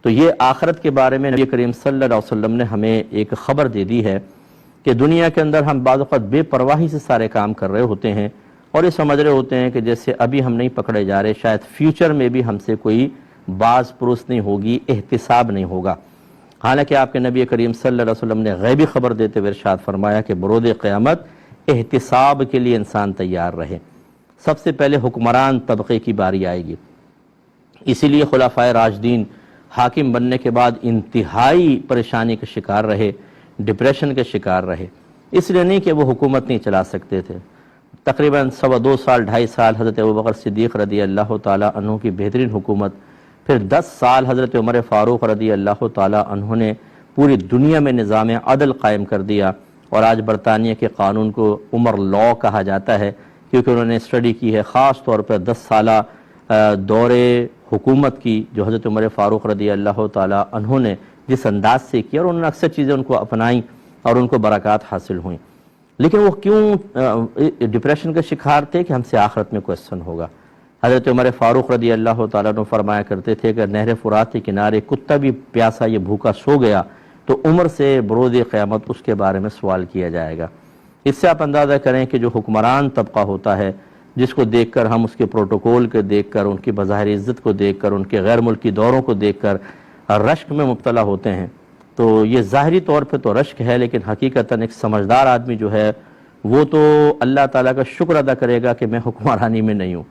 تو یہ آخرت کے بارے میں نبی کریم صلی اللہ علیہ وسلم نے ہمیں ایک خبر دے دی ہے کہ دنیا کے اندر ہم بعض اوقات بے پرواہی سے سارے کام کر رہے ہوتے ہیں اور یہ سمجھ رہے ہوتے ہیں کہ جیسے ابھی ہم نہیں پکڑے جا رہے، شاید فیوچر میں بھی ہم سے کوئی باز پرس نہیں ہوگی، احتساب نہیں ہوگا۔ حالانکہ آپ کے نبی کریم صلی اللہ علیہ وسلم نے غیبی خبر دیتے ہوئے ارشاد فرمایا کہ بروز قیامت احتساب کے لیے انسان تیار رہے۔ سب سے پہلے حکمران طبقے کی باری آئے گی، اسی لیے خلفائے راشدین حاکم بننے کے بعد انتہائی پریشانی کا شکار رہے، ڈپریشن کے شکار رہے، اس لیے نہیں کہ وہ حکومت نہیں چلا سکتے تھے۔ تقریباً 2.25 سال 2.5 سال حضرت ابوبکر صدیق رضی اللہ تعالیٰ عنہ کی بہترین حکومت، پھر 10 سال حضرت عمر فاروق رضی اللہ تعالیٰ عنہ نے پوری دنیا میں نظام عدل قائم کر دیا، اور آج برطانیہ کے قانون کو عمر لا کہا جاتا ہے کیونکہ انہوں نے اسٹڈی کی ہے خاص طور پر 10 سالہ دور حکومت کی جو حضرت عمر فاروق رضی اللہ تعالیٰ عنہ نے جس انداز سے کیا، اور انہوں نے اکثر چیزیں ان کو اپنائیں اور ان کو برکات حاصل ہوئیں۔ لیکن وہ کیوں ڈپریشن کا شکار تھے کہ ہم سے آخرت میں کوسچن ہوگا۔ حضرت عمر فاروق رضی اللہ تعالیٰ عنہ فرمایا کرتے تھے کہ نہر فرات کے کنارے کتا بھی پیاسا یہ بھوکا سو گیا تو عمر سے بروز قیامت اس کے بارے میں سوال کیا جائے گا۔ اس سے آپ اندازہ کریں کہ جو حکمران طبقہ ہوتا ہے، جس کو دیکھ کر ہم اس کے پروٹوکول کو دیکھ کر، ان کی بظاہر عزت کو دیکھ کر، ان کے غیر ملکی دوروں کو دیکھ کر رشک میں مبتلا ہوتے ہیں، تو یہ ظاہری طور پہ تو رشک ہے، لیکن حقیقتاً ایک سمجھدار آدمی جو ہے وہ تو اللہ تعالیٰ کا شکر ادا کرے گا کہ میں حکمرانی میں نہیں ہوں۔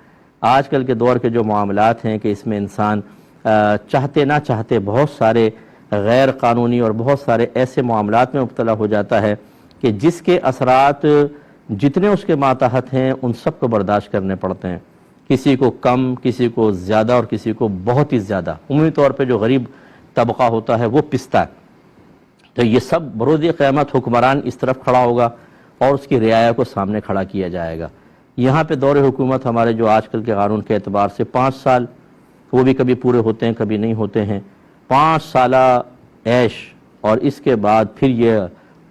آج کل کے دور کے جو معاملات ہیں کہ اس میں انسان چاہتے نہ چاہتے بہت سارے غیر قانونی اور بہت سارے ایسے معاملات میں مبتلا ہو جاتا ہے کہ جس کے اثرات جتنے اس کے ماتحت ہیں ان سب کو برداشت کرنے پڑتے ہیں، کسی کو کم، کسی کو زیادہ اور کسی کو بہت ہی زیادہ۔ عمومی طور پہ جو غریب طبقہ ہوتا ہے وہ پستا ہے۔ تو یہ سب بروز قیامت حکمران اس طرف کھڑا ہوگا اور اس کی رعایا کو سامنے کھڑا کیا جائے گا۔ یہاں پہ دور حکومت ہمارے جو آج کل کے قانون کے اعتبار سے 5 سال، وہ بھی کبھی پورے ہوتے ہیں کبھی نہیں ہوتے ہیں، 5 سالہ عیش، اور اس کے بعد پھر یہ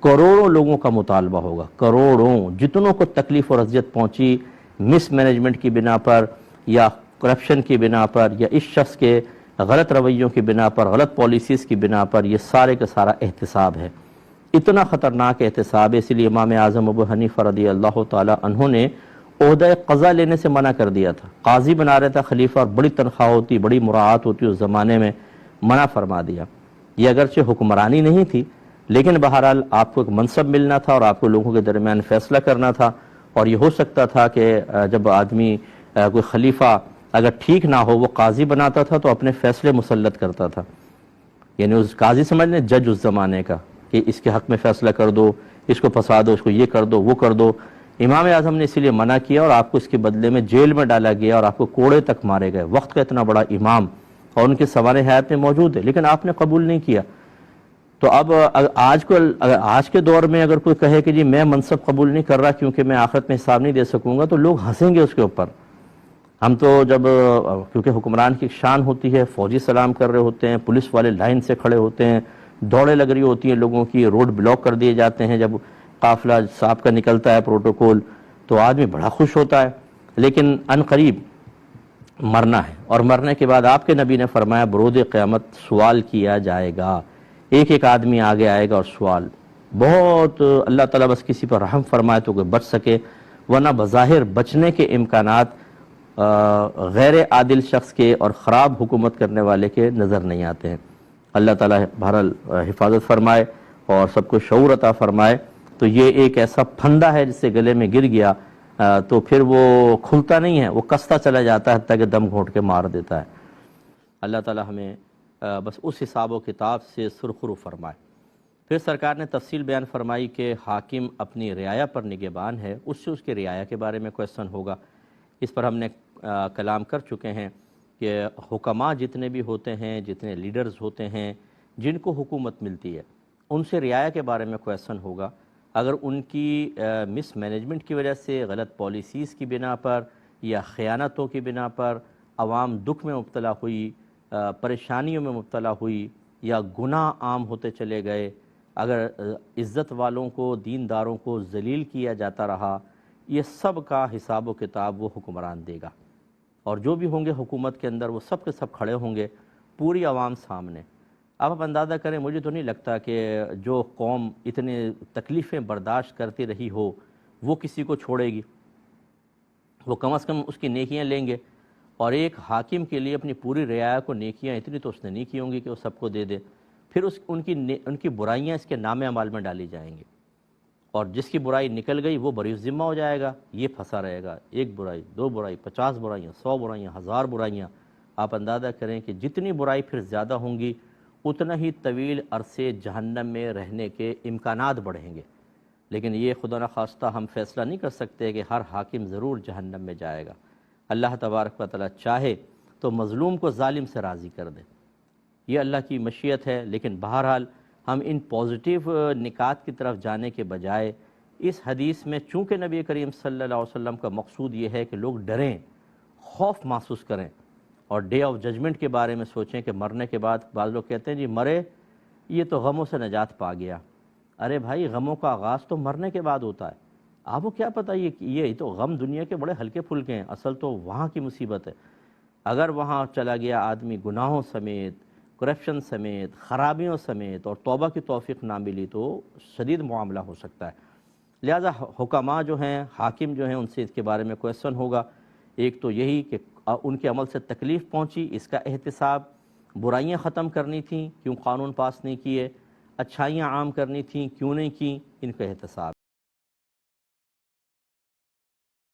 کروڑوں لوگوں کا مطالبہ ہوگا، کروڑوں، جتنوں کو تکلیف اور اذیت پہنچی مس مینجمنٹ کی بنا پر یا کرپشن کی بنا پر یا اس شخص کے غلط رویوں کی بنا پر، غلط پالیسیز کی بنا پر، یہ سارے کا سارا احتساب ہے۔ اتنا خطرناک احتساب ہے، اس لیے امام اعظم ابو حنیفہ رضی اللہ تعالی عنہ نے عہدہ قضا لینے سے منع کر دیا تھا۔ قاضی بنا رہا تھا خلیفہ، اور بڑی تنخواہ ہوتی، بڑی مراعات ہوتی اس زمانے میں، منع فرما دیا۔ یہ اگرچہ حکمرانی نہیں تھی، لیکن بہرحال آپ کو ایک منصب ملنا تھا اور آپ کو لوگوں کے درمیان فیصلہ کرنا تھا، اور یہ ہو سکتا تھا کہ جب آدمی کوئی خلیفہ اگر ٹھیک نہ ہو وہ قاضی بناتا تھا تو اپنے فیصلے مسلط کرتا تھا، یعنی اس قاضی سمجھ لیں جج اس زمانے کا، کہ اس کے حق میں فیصلہ کر دو، اس کو پھنسا دو، اس کو یہ کر دو وہ کر دو۔ امام اعظم نے اسی لیے منع کیا اور آپ کو اس کے بدلے میں جیل میں ڈالا گیا اور آپ کو کوڑے تک مارے گئے۔ وقت کا اتنا بڑا امام اور ان کے سوانح حیات میں موجود ہے، لیکن آپ نے قبول نہیں کیا۔ تو اب آج کے دور میں اگر کوئی کہے کہ جی میں منصب قبول نہیں کر رہا کیونکہ میں آخرت میں حساب نہیں دے سکوں گا، تو لوگ ہنسیں گے اس کے اوپر۔ ہم تو جب کیونکہ حکمران کی شان ہوتی ہے، فوجی سلام کر رہے ہوتے ہیں، پولیس والے لائن سے کھڑے ہوتے ہیں، دوڑیں لگ رہی ہوتی ہیں لوگوں کی، روڈ بلاک کر دیے جاتے ہیں، جب قافلہ صاحب کا نکلتا ہے پروٹوکول تو آدمی بڑا خوش ہوتا ہے، لیکن ان قریب مرنا ہے، اور مرنے کے بعد آپ کے نبی نے فرمایا بروز قیامت سوال کیا جائے گا، ایک ایک آدمی آگے آئے گا اور سوال بہت، اللہ تعالیٰ بس کسی پر رحم فرمائے تو کوئی بچ سکے، ورنہ بظاہر بچنے کے امکانات غیر عادل شخص کے اور خراب حکومت کرنے والے کے نظر نہیں آتے ہیں۔ اللہ تعالیٰ بہرحال حفاظت فرمائے اور سب کو شعور عطا فرمائے۔ تو یہ ایک ایسا پھندا ہے جس سے گلے میں گر گیا تو پھر وہ کھلتا نہیں ہے، وہ کستا چلا جاتا ہے حتیٰ کہ دم گھونٹ کے مار دیتا ہے۔ اللہ تعالیٰ ہمیں بس اس حساب و کتاب سے سرخرو فرمائے۔ پھر سرکار نے تفصیل بیان فرمائی کہ حاکم اپنی رعایا پر نگہبان ہے، اس سے اس کے رعایا کے بارے میں کویسچن ہوگا۔ اس پر ہم نے کلام کر چکے ہیں کہ حکماء جتنے بھی ہوتے ہیں، جتنے لیڈرز ہوتے ہیں، جن کو حکومت ملتی ہے، ان سے رعایا کے بارے میں کویسچن ہوگا۔ اگر ان کی مس مینجمنٹ کی وجہ سے، غلط پالیسیز کی بنا پر یا خیانتوں کی بنا پر عوام دکھ میں مبتلا ہوئی، پریشانیوں میں مبتلا ہوئی، یا گناہ عام ہوتے چلے گئے، اگر عزت والوں کو، دینداروں کو ذلیل کیا جاتا رہا، یہ سب کا حساب و کتاب وہ حکمران دے گا، اور جو بھی ہوں گے حکومت کے اندر وہ سب کے سب کھڑے ہوں گے پوری عوام سامنے۔ آپ اندازہ کریں، مجھے تو نہیں لگتا کہ جو قوم اتنے تکلیفیں برداشت کرتی رہی ہو وہ کسی کو چھوڑے گی۔ وہ کم از کم اس کی نیکیاں لیں گے، اور ایک حاکم کے لیے اپنی پوری رعایا کو نیکیاں اتنی تو اس نے نہیں کی ہوں گی کہ وہ سب کو دے دے، پھر ان کی برائیاں اس کے نام اعمال میں ڈالی جائیں گی، اور جس کی برائی نکل گئی وہ بری ذمہ ہو جائے گا، یہ پھنسا رہے گا، ایک برائی، دو برائی، 50 برائیاں، 100 برائیاں، 1000 برائیاں۔ آپ اندازہ کریں کہ جتنی برائی پھر زیادہ ہوں گی اتنا ہی طویل عرصے جہنم میں رہنے کے امکانات بڑھیں گے۔ لیکن یہ خدا نخواستہ ہم فیصلہ نہیں کر سکتے کہ ہر حاکم ضرور جہنم میں جائے گا۔ اللہ تبارک و تعالیٰ چاہے تو مظلوم کو ظالم سے راضی کر دے، یہ اللہ کی مشیت ہے۔ لیکن بہرحال ہم ان پازیٹیو نکات کی طرف جانے کے بجائے اس حدیث میں، چونکہ نبی کریم صلی اللہ علیہ وسلم کا مقصود یہ ہے کہ لوگ ڈریں، خوف محسوس کریں، اور ڈے آف ججمنٹ کے بارے میں سوچیں کہ مرنے کے بعد بعض لوگ کہتے ہیں جی مرے یہ تو غموں سے نجات پا گیا۔ ارے بھائی، غموں کا آغاز تو مرنے کے بعد ہوتا ہے۔ آپ کو کیا پتہ یہ تو غم دنیا کے بڑے ہلکے پھلکے ہیں، اصل تو وہاں کی مصیبت ہے۔ اگر وہاں چلا گیا آدمی گناہوں سمیت، کرپشن سمیت، خرابیوں سمیت، اور توبہ کی توفیق نہ ملی تو شدید معاملہ ہو سکتا ہے۔ لہذا حکماء جو ہیں، حاکم جو ہیں، ان سے اس کے بارے میں کویسچن ہوگا۔ ایک تو یہی کہ ان کے عمل سے تکلیف پہنچی، اس کا احتساب، برائیاں ختم کرنی تھیں، کیوں قانون پاس نہیں کیے، اچھائیاں عام کرنی تھیں، کیوں نہیں کیں، ان کا احتساب۔